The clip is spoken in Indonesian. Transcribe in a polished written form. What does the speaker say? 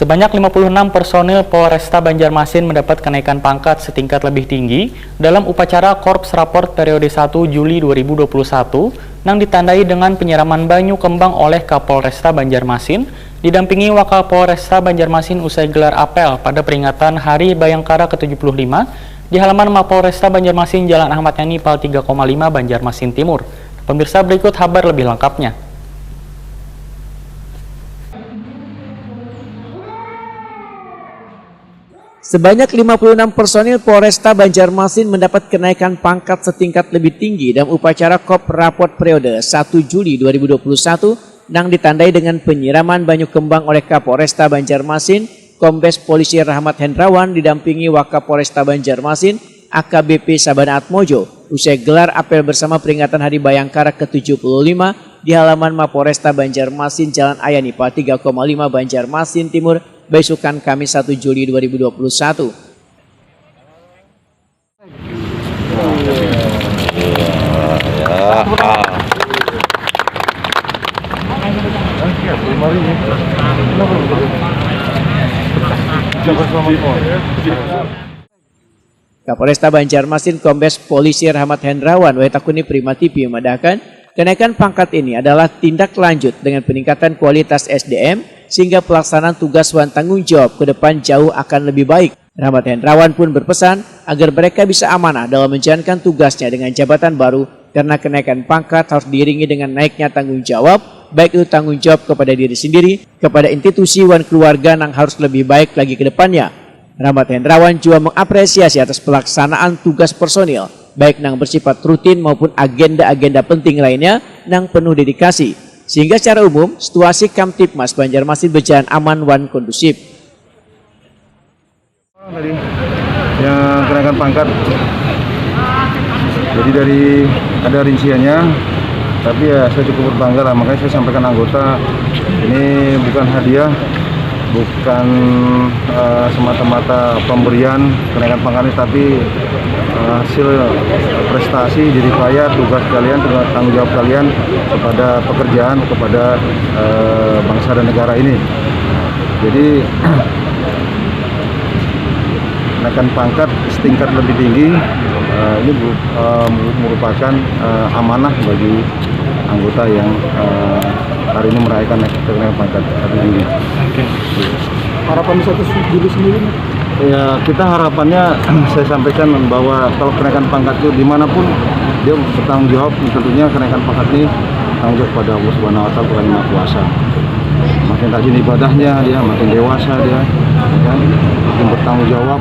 Sebanyak 56 personil Polresta Banjarmasin mendapat kenaikan pangkat setingkat lebih tinggi dalam upacara Korps Raport periode 1 Juli 2021 yang ditandai dengan penyiraman banyu kembang oleh Kapolresta Banjarmasin didampingi Wakapolresta Banjarmasin usai gelar apel pada peringatan Hari Bayangkara ke-75 di halaman Mapolresta Banjarmasin Jalan Ahmad Yani Pal 3,5 Banjarmasin Timur. Pemirsa, berikut kabar lebih lengkapnya. Sebanyak 56 personil Polresta Banjarmasin mendapat kenaikan pangkat setingkat lebih tinggi dalam upacara Korps Raport periode 1 Juli 2021 yang ditandai dengan penyiraman banyu kembang oleh Kapolresta Banjarmasin, Kombes Polisi Rahmat Hendrawan didampingi Wakapolresta Banjarmasin, AKBP Sabana Atmojo, usai gelar apel bersama peringatan Hari Bayangkara ke-75 di halaman Mapolresta Banjarmasin Jalan Ayani Pal 3,5 Banjarmasin Timur, besukan Kamis 1 Juli 2021. Kapolresta Banjarmasin Kombes Polisi Rahmat Hendrawan Wetakuni Prima TV memadahkan kenaikan pangkat ini adalah tindak lanjut dengan peningkatan kualitas SDM sehingga pelaksanaan tugas dan tanggung jawab ke depan jauh akan lebih baik. Rahmat Hendrawan pun berpesan agar mereka bisa amanah dalam menjalankan tugasnya dengan jabatan baru karena kenaikan pangkat harus diiringi dengan naiknya tanggung jawab, baik itu tanggung jawab kepada diri sendiri, kepada institusi dan keluarga yang harus lebih baik lagi ke depannya. Rahmat Hendrawan juga mengapresiasi atas pelaksanaan tugas personil, baik yang bersifat rutin maupun agenda-agenda penting lainnya yang penuh dedikasi. Sehingga secara umum, situasi Kamtipmas Banjarmasin berjalan aman dan kondusif. Tadi yang kenaikan pangkat, jadi dari ada rinciannya, tapi ya saya cukup berbangga lah, makanya saya sampaikan anggota, ini bukan hadiah, bukan semata-mata pemberian kenaikan pangkat ini, tapi hasil prestasi, jeripaya, tugas kalian, tanggung jawab kalian kepada pekerjaan, kepada bangsa dan negara ini. Jadi kenaikan pangkat setingkat lebih tinggi ini merupakan amanah bagi anggota yang hari ini merayakan kenaikan pangkat lebih tinggi. Harapan 1 Juli sendiri? Ya, kita harapannya saya sampaikan bahwa kalau kenaikan pangkat itu dimanapun dia bertanggung jawab, tentunya kenaikan pangkat ini tanggung jawab pada Allah Subhanahu Wa Taala, Tuhan Yang Maha Kuasa. Makin rajin ibadahnya dia, makin dewasa dia, makin bertanggung jawab.